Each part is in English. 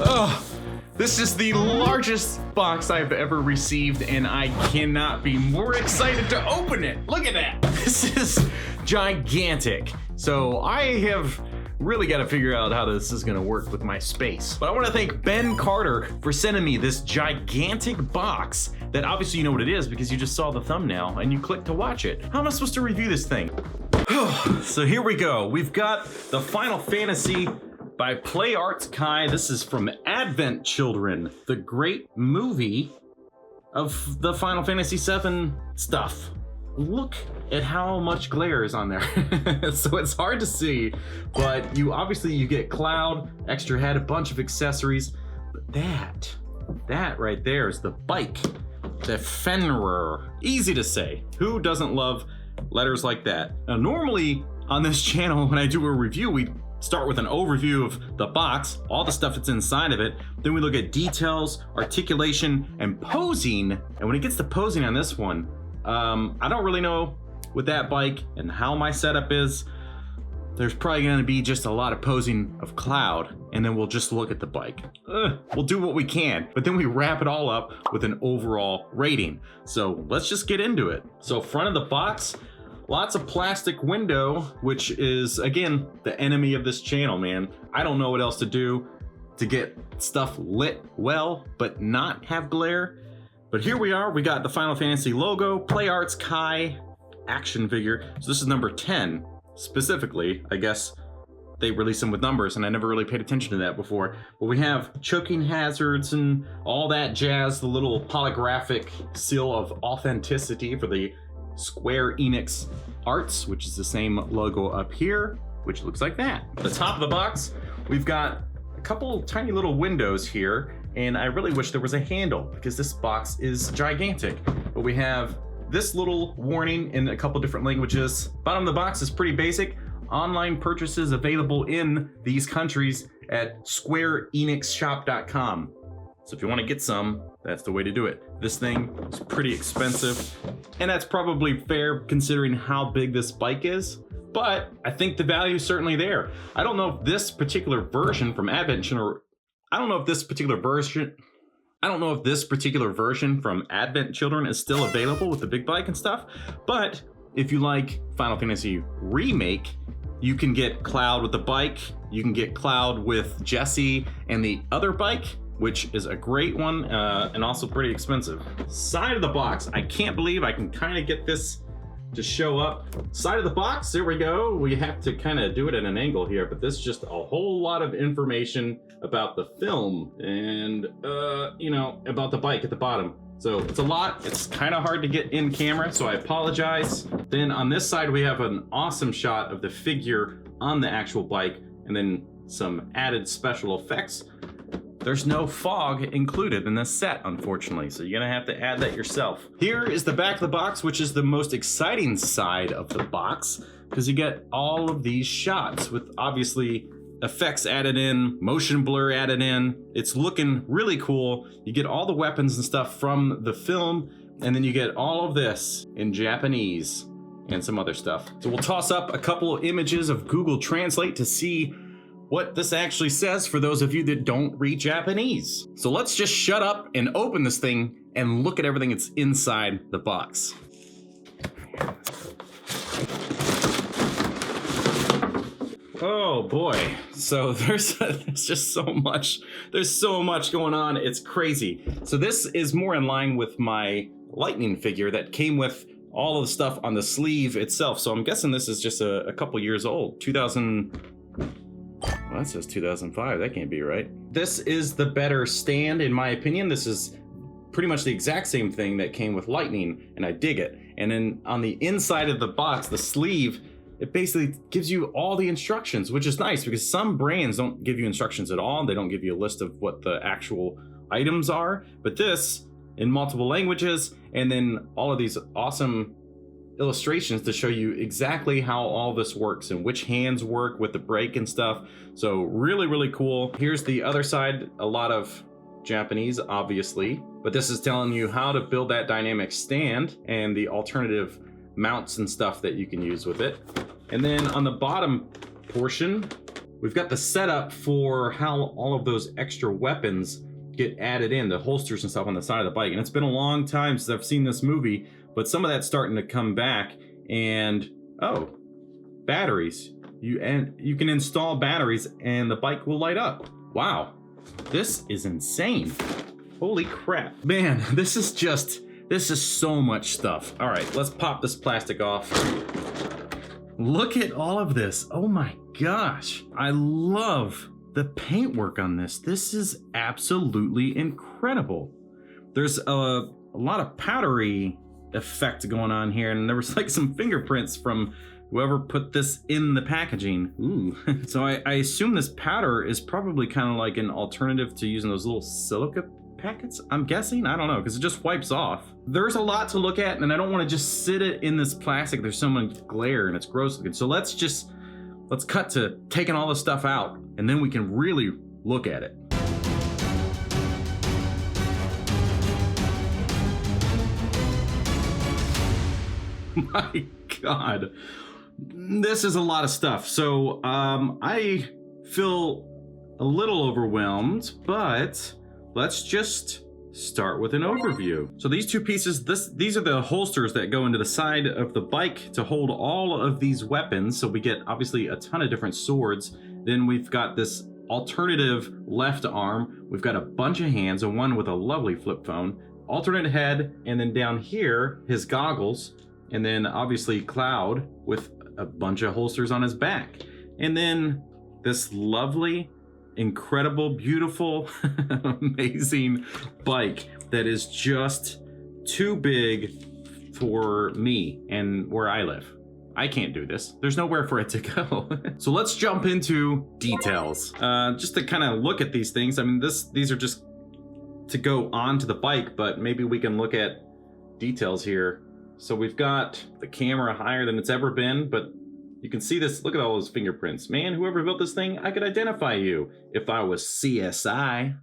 Oh, this is the largest box I've ever received, and I cannot be more excited to open it. Look at that. This is gigantic. So I have really got to figure out how this is going to work with my space. But I want to thank Ben Carter for sending me this gigantic box that obviously you know what it is because you just saw the thumbnail and you clicked to watch it. How am I supposed to review this thing? So here we go. We've got the Final Fantasy by Play Arts Kai. This is from Advent Children, the great movie of the Final Fantasy VII stuff. Look at how much glare is on there. So it's hard to see, but you get Cloud, extra head, a bunch of accessories. But that right there is the bike, the Fenrir. Easy to say. Who doesn't love letters like that? Now, normally on this channel, when I do a review, we start with an overview of the box, all the stuff that's inside of it. Then we look at details, articulation, and posing. And when it gets to posing on this one, I don't really know with that bike and how my setup is. There's probably going to be just a lot of posing of Cloud, and then we'll just look at the bike. We'll do what we can, but then we wrap it all up with an overall rating. So let's just get into it. So front of the box, lots of plastic window, which is, again, the enemy of this channel, man. I don't know what else to do to get stuff lit well, but not have glare. But here we are, we got the Final Fantasy logo, Play Arts Kai action figure. So this is number 10, specifically. I guess they released them with numbers and I never really paid attention to that before. But we have choking hazards and all that jazz, the little holographic seal of authenticity for the Square Enix Arts, which is the same logo up here, which looks like that. At the top of the box, we've got a couple tiny little windows here, and I really wish there was a handle because this box is gigantic. But we have this little warning in a couple different languages. Bottom of the box is pretty basic. Online purchases available in these countries at squareenixshop.com. So if you want to get some, that's the way to do it. This thing is pretty expensive, and that's probably fair considering how big this bike is, but I think the value is certainly there. I don't know if this particular version from Advent Children, I don't know if this particular version from Advent Children is still available with the big bike and stuff, but if you like Final Fantasy Remake, you can get Cloud with the bike, you can get Cloud with Jessie and the other bike, which is a great one and also pretty expensive. Side of the box, I can't believe I can kind of get this to show up. Side of the box, there we go. We have to kind of do it at an angle here, but this is just a whole lot of information about the film and, about the bike at the bottom. So it's a lot, it's kind of hard to get in camera, so I apologize. Then on this side, we have an awesome shot of the figure on the actual bike and then some added special effects. There's no fog included in this set, unfortunately, so you're gonna have to add that yourself. Here is the back of the box, which is the most exciting side of the box, because you get all of these shots with obviously effects added in, motion blur added in. It's looking really cool. You get all the weapons and stuff from the film, and then you get all of this in Japanese and some other stuff. So we'll toss up a couple of images of Google Translate to see what this actually says for those of you that don't read Japanese. So let's just shut up and open this thing and look at everything that's inside the box. Oh boy, so there's just so much. There's so much going on, it's crazy. So this is more in line with my Lightning figure that came with all of the stuff on the sleeve itself. So I'm guessing this is just a couple years old, 2000. Well, that says 2005, that can't be right. This is the better stand, in my opinion. This is pretty much the exact same thing that came with Lightning, and I dig it. And then on the inside of the box, the sleeve, it basically gives you all the instructions, which is nice because some brands don't give you instructions at all. They don't give you a list of what the actual items are, but this in multiple languages, and then all of these awesome illustrations to show you exactly how all this works and which hands work with the brake and stuff. So really, really cool. Here's the other side, a lot of Japanese, obviously, but this is telling you how to build that dynamic stand and the alternative mounts and stuff that you can use with it. And then on the bottom portion, we've got the setup for how all of those extra weapons get added in, the holsters and stuff on the side of the bike. And it's been a long time since I've seen this movie, but some of that's starting to come back. And oh, batteries. You can install batteries and the bike will light up. Wow, this is insane. Holy crap. Man, this is so much stuff. All right, let's pop this plastic off. Look at all of this. Oh my gosh. I love the paintwork on this. This is absolutely incredible. There's a lot of powdery effect going on here, and there was like some fingerprints from whoever put this in the packaging. Ooh. So I assume this powder is probably kind of like an alternative to using those little silica packets, I'm guessing. I don't know, because it just wipes off. There's a lot to look at, and I don't want to just sit it in this plastic. There's so much glare and it's gross looking. So let's cut to taking all this stuff out, and then we can really look at it. My God, this is a lot of stuff. So I feel a little overwhelmed, but let's just start with an overview. So these two pieces, these are the holsters that go into the side of the bike to hold all of these weapons. So we get obviously a ton of different swords. Then we've got this alternative left arm. We've got a bunch of hands, and one with a lovely flip phone, alternate head, and then down here, his goggles, and then obviously Cloud with a bunch of holsters on his back. And then this lovely, incredible, beautiful, amazing bike that is just too big for me and where I live. I can't do this. There's nowhere for it to go. So let's jump into details. Just to kind of look at these things. I mean, these are just to go onto the bike, but maybe we can look at details here. So we've got the camera higher than it's ever been, but you can see this. Look at all those fingerprints. Man, whoever built this thing, I could identify you if I was CSI,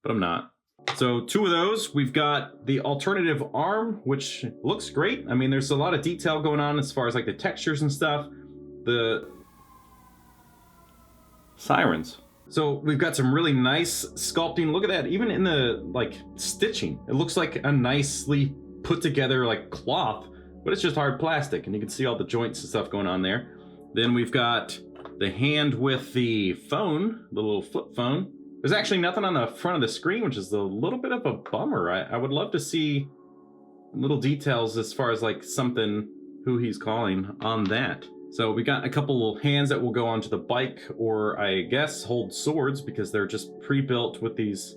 but I'm not. So two of those. We've got the alternative arm, which looks great. I mean, there's a lot of detail going on as far as like the textures and stuff. The sirens. So we've got some really nice sculpting. Look at that. Even in the like stitching, it looks like a nicely put together like cloth, but it's just hard plastic, and you can see all the joints and stuff going on there. Then we've got the hand with the phone, the little flip phone. There's actually nothing on the front of the screen, which is a little bit of a bummer. I would love to see little details as far as like something, who he's calling on that. So we got a couple hands that will go onto the bike, or I guess hold swords, because they're just pre-built with these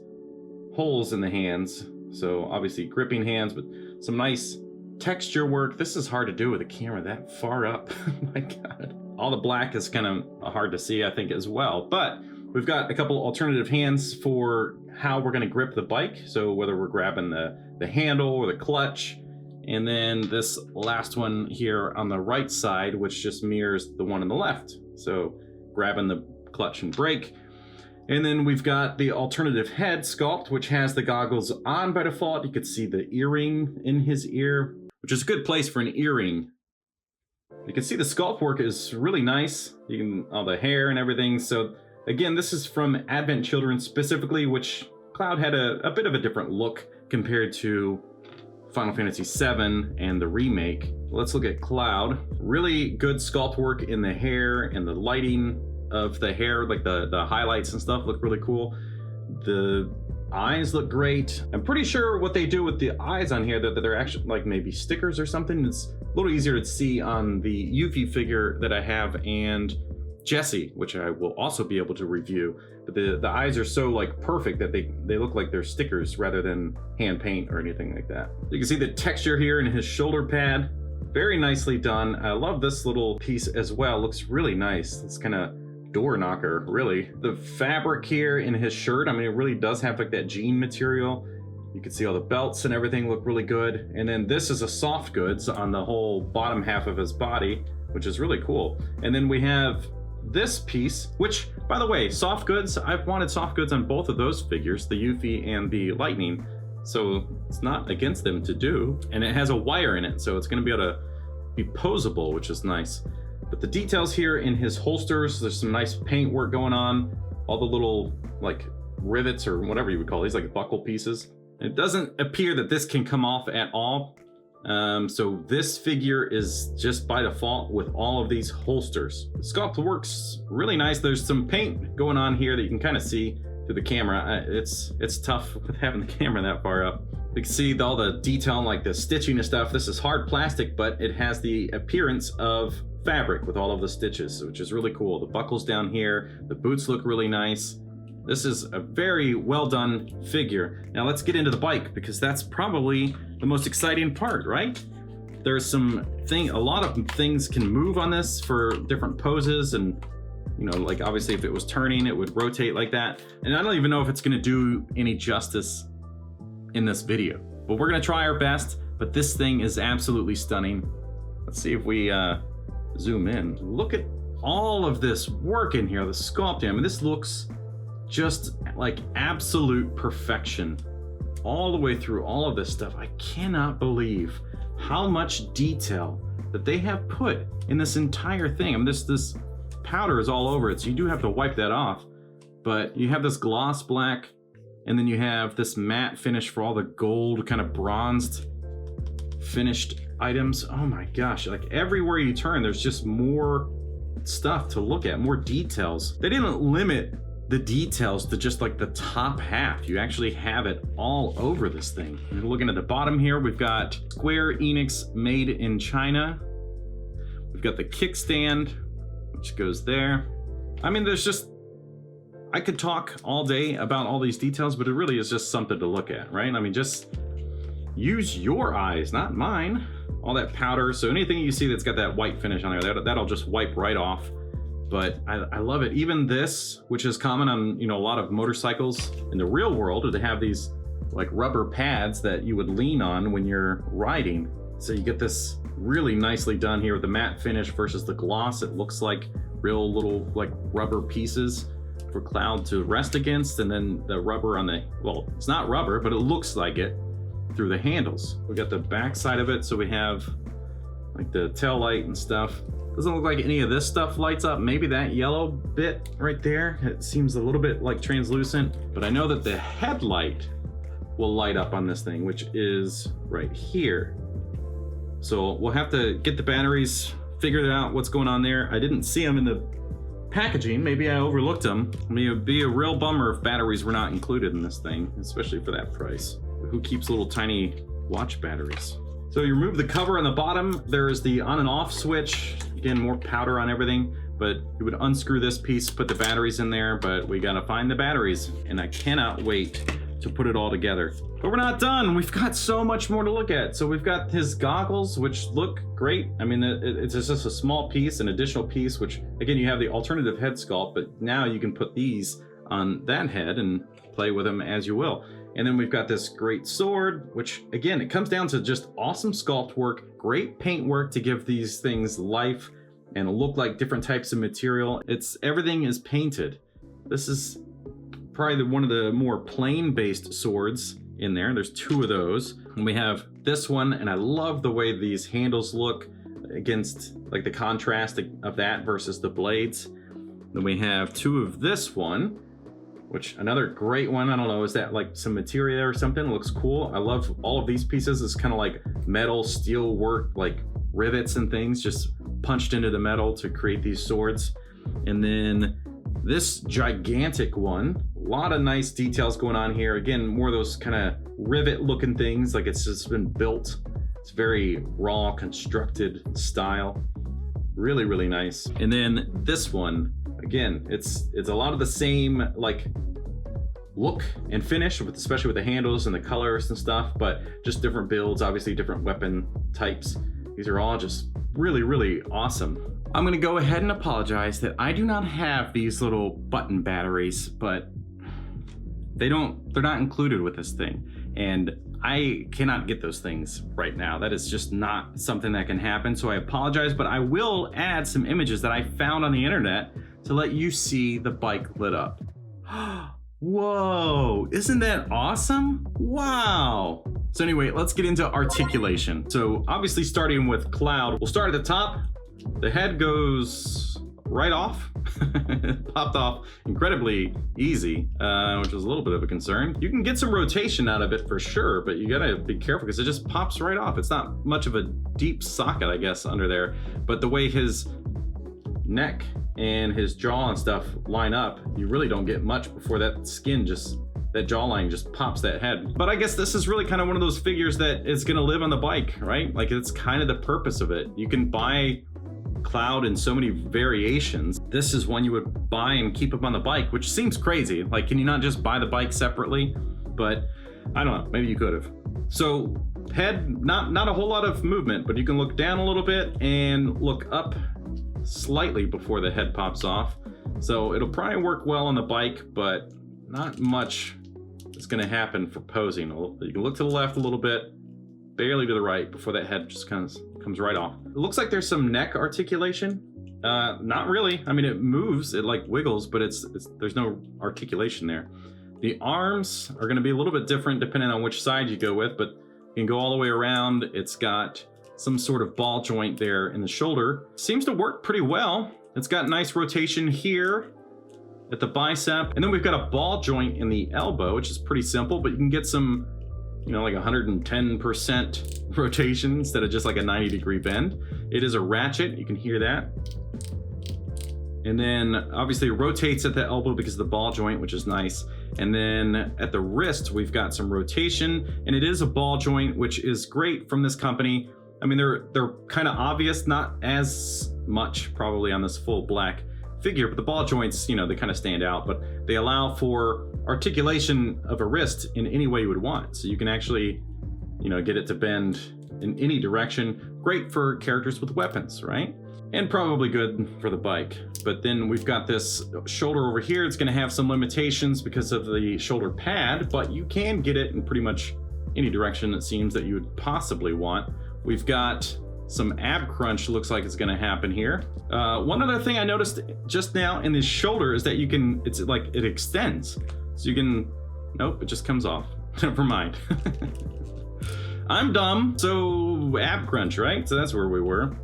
holes in the hands. So obviously gripping hands, but some nice texture work. This is hard to do with a camera that far up. Oh my God. All the black is kind of hard to see, I think, as well. But we've got a couple alternative hands for how we're going to grip the bike. So whether we're grabbing the handle or the clutch. And then this last one here on the right side, which just mirrors the one on the left. So grabbing the clutch and brake. And then we've got the alternative head sculpt, which has the goggles on by default. You could see the earring in his ear, which is a good place for an earring. You can see the sculpt work is really nice. You can, all the hair and everything. So again, this is from Advent Children specifically, which Cloud had a bit of a different look compared to Final Fantasy VII and the remake. Let's look at Cloud. Really good sculpt work in the hair and the lighting of the hair, like the highlights and stuff look really cool. The eyes look great. I'm pretty sure what they do with the eyes on here, that they're actually like maybe stickers or something. It's a little easier to see on the Yuffie figure that I have and Jessie, which I will also be able to review. But the eyes are so like perfect that they look like they're stickers rather than hand paint or anything like that. You can see the texture here in his shoulder pad. Very nicely done. I love this little piece as well. Looks really nice. It's kind of door knocker, really. The fabric here in his shirt, I mean, it really does have like that jean material. You can see all the belts and everything look really good. And then this is a soft goods on the whole bottom half of his body, which is really cool. And then we have this piece, which, by the way, soft goods, I've wanted soft goods on both of those figures, the Yuffie and the Lightning. So it's not against them to do. And it has a wire in it, so it's gonna be able to be posable, which is nice. But the details here in his holsters, there's some nice paint work going on. All the little like rivets or whatever you would call these, like buckle pieces. It doesn't appear that this can come off at all. So this figure is just by default with all of these holsters. The sculpt works really nice. There's some paint going on here that you can kind of see through the camera. It's tough with having the camera that far up. You can see all the detail, like the stitching and stuff. This is hard plastic, but it has the appearance of fabric with all of the stitches, which is really cool. The buckles down here, the boots look really nice. This is a very well done figure. Now let's get into the bike, because that's probably the most exciting part, right? There's a lot of things can move on this for different poses, and you know, like obviously if it was turning, it would rotate like that. And I don't even know if it's gonna do any justice in this video, but we're gonna try our best. But this thing is absolutely stunning. Let's see if we zoom in. Look at all of this work in here, the sculpting. I mean, this looks just like absolute perfection all the way through all of this stuff. I cannot believe how much detail that they have put in this entire thing. I mean, this powder is all over it, so you do have to wipe that off. But you have this gloss black, and then you have this matte finish for all the gold kind of bronzed finished items. Oh my gosh, like everywhere you turn, there's just more stuff to look at, more details. They didn't limit the details to just like the top half. You actually have it all over this thing. And looking at the bottom here, we've got Square Enix made in China. We've got the kickstand, which goes there. I mean, I could talk all day about all these details, but it really is just something to look at, right? I mean, just use your eyes, not mine. All that powder, so anything you see that's got that white finish on there, that'll just wipe right off. But I love it. Even this, which is common on, you know, a lot of motorcycles in the real world, they have these like rubber pads that you would lean on when you're riding. So you get this really nicely done here with the matte finish versus the gloss. It looks like real little like rubber pieces for Cloud to rest against, and then the rubber on the, well, it's not rubber, but it looks like it through the handles. We got the back side of it, so we have like the tail light and stuff. Doesn't look like any of this stuff lights up. Maybe that yellow bit right there, it seems a little bit like translucent, but I know that the headlight will light up on this thing, which is right here. So we'll have to get the batteries, figure out what's going on there. I didn't see them in the packaging. Maybe I overlooked them. I mean, it would be a real bummer if batteries were not included in this thing, especially for that price. Who keeps little tiny watch batteries? So you remove the cover on the bottom. There is the on and off switch. Again, more powder on everything, but you would unscrew this piece, put the batteries in there, but we gotta find the batteries, and I cannot wait to put it all together. But we're not done. We've got so much more to look at. So we've got his goggles, which look great. I mean, it's just a small piece, an additional piece, which again, you have the alternative head sculpt, but now you can put these on that head and play with them as you will. And then we've got this great sword, which again, it comes down to just awesome sculpt work, great paint work to give these things life and look like different types of material. Everything is painted. This is probably one of the more plain based swords in there. There's two of those. And we have this one, and I love the way these handles look against like the contrast of that versus the blades. Then we have two of this one, which another great one. I don't know, is that like some material or something? It looks cool. I love all of these pieces. It's kind of like metal, steel work, like rivets and things just punched into the metal to create these swords. And then this gigantic one, a lot of nice details going on here. Again, more of those kind of rivet looking things, like it's just been built. It's very raw, constructed style. Really, really nice. And then this one, again, it's a lot of the same like look and finish, especially with the handles and the colors and stuff, but just different builds, obviously different weapon types. These are all just really, really awesome. I'm gonna go ahead and apologize that I do not have these little button batteries, but they're not included with this thing. And I cannot get those things right now. That is just not something that can happen. So I apologize, but I will add some images that I found on the internet to let you see the bike lit up. Whoa, isn't that awesome? Wow. So anyway, let's get into articulation. So obviously starting with Cloud, we'll start at the top. The head goes right off. Popped off incredibly easy, which was a little bit of a concern. You can get some rotation out of it for sure, but you gotta be careful because it just pops right off. It's not much of a deep socket, I guess, under there, but the way his neck and his jaw and stuff line up, you really don't get much before that skin just, that jawline just pops that head. But I guess this is really kind of one of those figures that is gonna live on the bike, right? Like, it's kind of the purpose of it. You can buy Cloud in so many variations. This is one you would buy and keep up on the bike, which seems crazy. Like, can you not just buy the bike separately? But I don't know, maybe you could have. So head, not a whole lot of movement, but you can look down a little bit and look up slightly before the head pops off. So it'll probably work well on the bike, but not much is gonna happen for posing. You can look to the left a little bit, barely to the right before that head just kind of comes right off. It looks like there's some neck articulation. Not really. I mean, it moves, it like wiggles, but there's no articulation there. The arms are gonna be a little bit different depending on which side you go with, but you can go all the way around. It's got some sort of ball joint there in the shoulder. Seems to work pretty well. It's got nice rotation here at the bicep. And then we've got a ball joint in the elbow, which is pretty simple, but you can get some, you know, like 110% rotation instead of just like a 90-degree bend. It is a ratchet, you can hear that. And then obviously it rotates at the elbow because of the ball joint, which is nice. And then at the wrist, we've got some rotation, and it is a ball joint, which is great from this company. I mean, they're kind of obvious, not as much probably on this full black figure, but the ball joints, you know, they kind of stand out, but they allow for articulation of a wrist in any way you would want. So you can actually, you know, get it to bend in any direction. Great for characters with weapons, right? And probably good for the bike. But then we've got this shoulder over here. It's gonna have some limitations because of the shoulder pad, but you can get it in pretty much any direction it seems that you would possibly want. We've got some ab crunch, looks like it's gonna happen here. One other thing I noticed just now in this shoulder is that you can, it's like it extends. So you can, nope, it just comes off. Never mind. I'm dumb. So ab crunch, right? So that's where we were.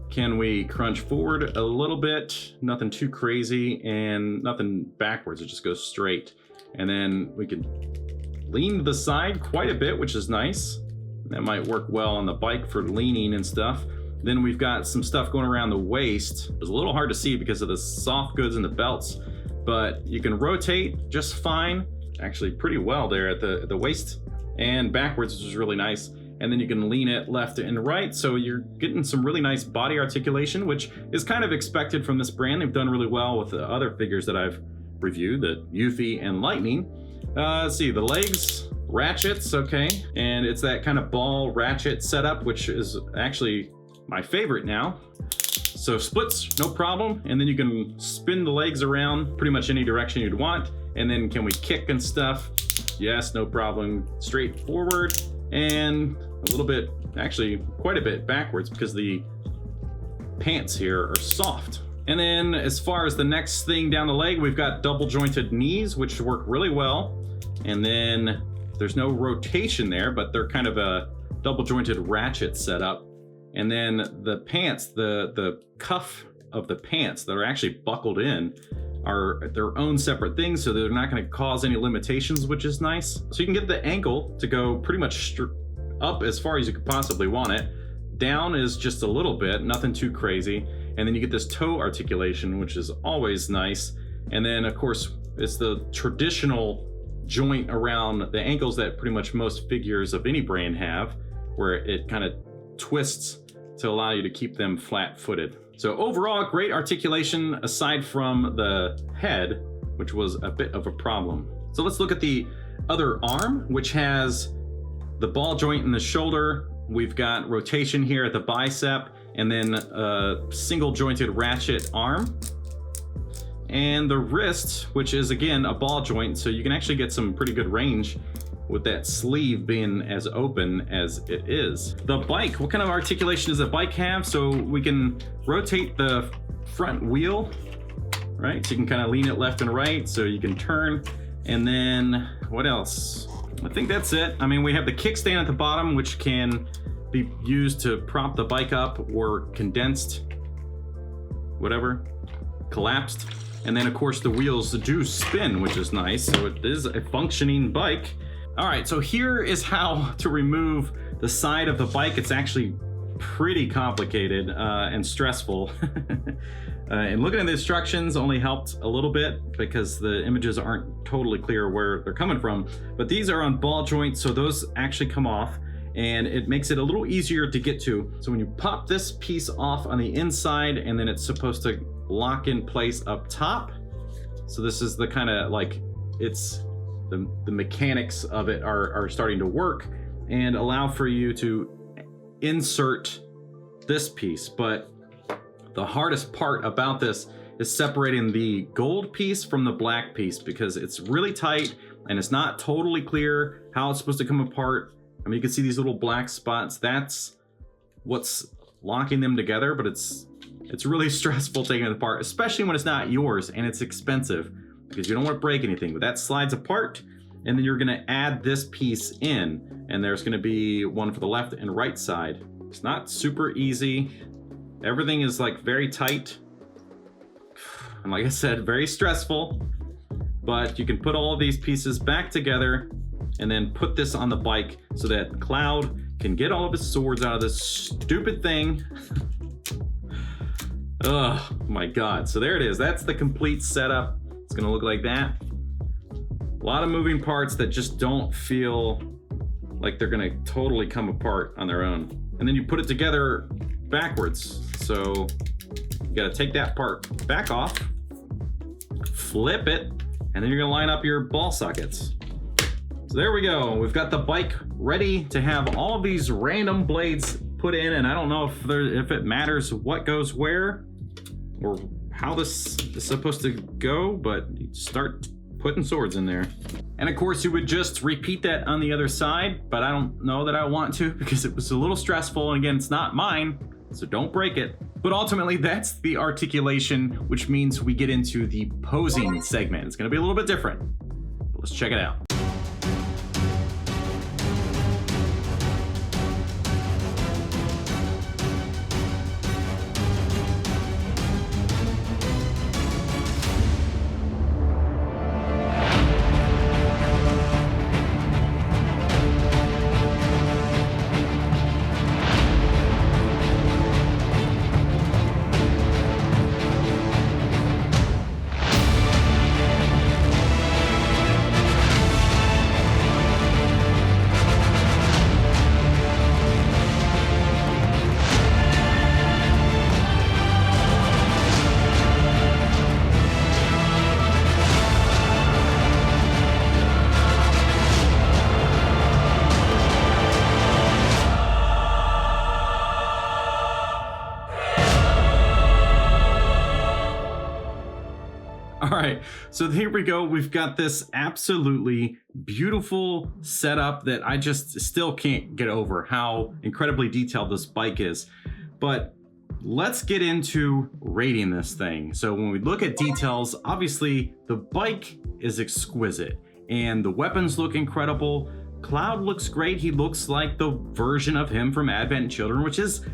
Can we crunch forward a little bit? Nothing too crazy and nothing backwards, it just goes straight. And then we can lean to the side quite a bit, which is nice. That might work well on the bike for leaning and stuff. Then we've got some stuff going around the waist. It's a little hard to see because of the soft goods and the belts, but you can rotate just fine. Actually pretty well there at the waist and backwards, which is really nice. And then you can lean it left and right. So you're getting some really nice body articulation, which is kind of expected from this brand. They've done really well with the other figures that I've reviewed, the Yuffie and Lightning. Let's see, the legs, ratchets, okay. And it's that kind of ball ratchet setup, which is actually my favorite now. So splits, no problem. And then you can spin the legs around pretty much any direction you'd want. And then can we kick and stuff? Yes, no problem. Straight forward and a little bit, actually quite a bit backwards because the pants here are soft. And then as far as the next thing down the leg, we've got double jointed knees, which work really well. And then there's no rotation there, but they're kind of a double jointed ratchet setup. And then the pants, the cuff of the pants that are actually buckled in are their own separate things, so they're not going to cause any limitations, which is nice. So you can get the ankle to go pretty much up as far as you could possibly want it. Down is just a little bit, nothing too crazy. And then you get this toe articulation, which is always nice. And then of course, it's the traditional joint around the ankles that pretty much most figures of any brand have, where it kind of twists to allow you to keep them flat-footed. So overall, great articulation aside from the head, which was a bit of a problem. So let's look at the other arm, which has the ball joint in the shoulder. We've got rotation here at the bicep, and then a single jointed ratchet arm. And the wrist, which is again a ball joint, so you can actually get some pretty good range with that sleeve being as open as it is. The bike, what kind of articulation does the bike have? So we can rotate the front wheel, right? So you can kind of lean it left and right, so you can turn. And then what else? I think that's it. I mean, we have the kickstand at the bottom, which can be used to prop the bike up, or condensed whatever, collapsed. And then of course the wheels do spin, which is nice. So it is a functioning bike. All right, so here is how to remove the side of the bike. It's actually pretty complicated and stressful. And looking at the instructions only helped a little bit because the images aren't totally clear where they're coming from. But these are on ball joints, so those actually come off, and it makes it a little easier to get to. So when you pop this piece off on the inside, and then it's supposed to lock in place up top. So this is the kind of like, it's the mechanics of it are starting to work and allow for you to insert this piece. But the hardest part about this is separating the gold piece from the black piece, because it's really tight and it's not totally clear how it's supposed to come apart. I mean, you can see these little black spots. That's what's locking them together, but it's really stressful taking it apart, especially when it's not yours and it's expensive, because you don't want to break anything. But that slides apart, and then you're gonna add this piece in, and there's gonna be one for the left and right side. It's not super easy. Everything is like very tight. And like I said, very stressful, but you can put all of these pieces back together and then put this on the bike so that Cloud can get all of his swords out of this stupid thing. Oh my God. So there it is. That's the complete setup. It's gonna look like that. A lot of moving parts that just don't feel like they're gonna totally come apart on their own. And then you put it together backwards. So you gotta take that part back off, flip it, and then you're gonna line up your ball sockets. So there we go. We've got the bike ready to have all of these random blades put in, and I don't know if it matters what goes where or how this is supposed to go, but you start putting swords in there. And of course you would just repeat that on the other side, but I don't know that I want to, because it was a little stressful, and again, it's not mine, so don't break it. But ultimately that's the articulation, which means we get into the posing segment. It's gonna be a little bit different. Let's check it out. All right, so here we go. We've got this absolutely beautiful setup that I just still can't get over how incredibly detailed this bike is. But let's get into rating this thing. So when we look at details, obviously the bike is exquisite and the weapons look incredible. Cloud looks great. He looks like the version of him from Advent Children, which is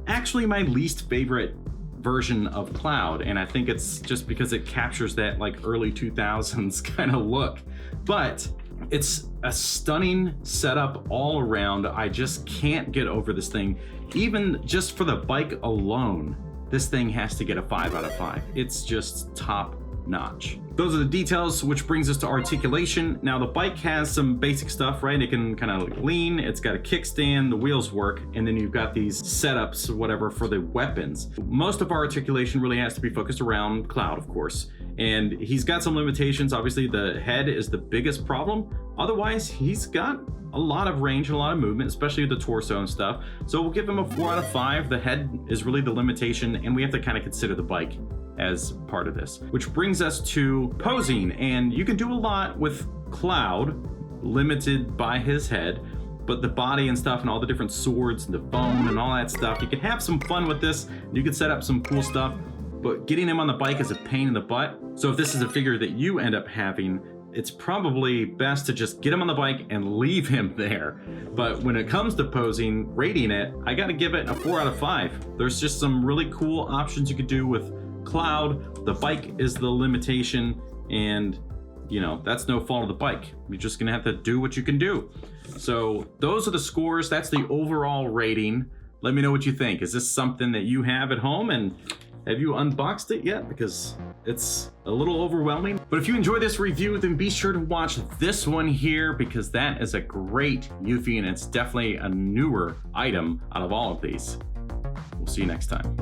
actually my least favorite version of Cloud, and I think it's just because it captures that like early 2000s kind of look. But it's a stunning setup all around. I just can't get over this thing. Even just for the bike alone, this thing has to get a 5 out of 5. It's just top notch. Those are the details, which brings us to articulation. Now the bike has some basic stuff, right? It can kind of lean, it's got a kickstand, the wheels work, and then you've got these setups, whatever, for the weapons. Most of our articulation really has to be focused around Cloud, of course. And he's got some limitations. Obviously the head is the biggest problem. Otherwise, he's got a lot of range and a lot of movement, especially with the torso and stuff. So we'll give him a 4 out of 5. The head is really the limitation, and we have to kind of consider the bike as part of this, which brings us to posing. And you can do a lot with Cloud, limited by his head, but the body and stuff and all the different swords and the bone and all that stuff, you can have some fun with this. You can set up some cool stuff, but getting him on the bike is a pain in the butt. So if this is a figure that you end up having, it's probably best to just get him on the bike and leave him there. But when it comes to posing, rating it, I gotta give it a 4 out of 5. There's just some really cool options you could do with Cloud. The bike is the limitation, and you know, that's no fault of the bike. You're just gonna have to do what you can do. So those are the scores. That's the overall rating. Let me know what you think. Is this something that you have at home, and have you unboxed it yet? Because it's a little overwhelming. But if you enjoy this review, then be sure to watch this one here, because that is a great Eufy, and it's definitely a newer item out of all of these. We'll see you next time.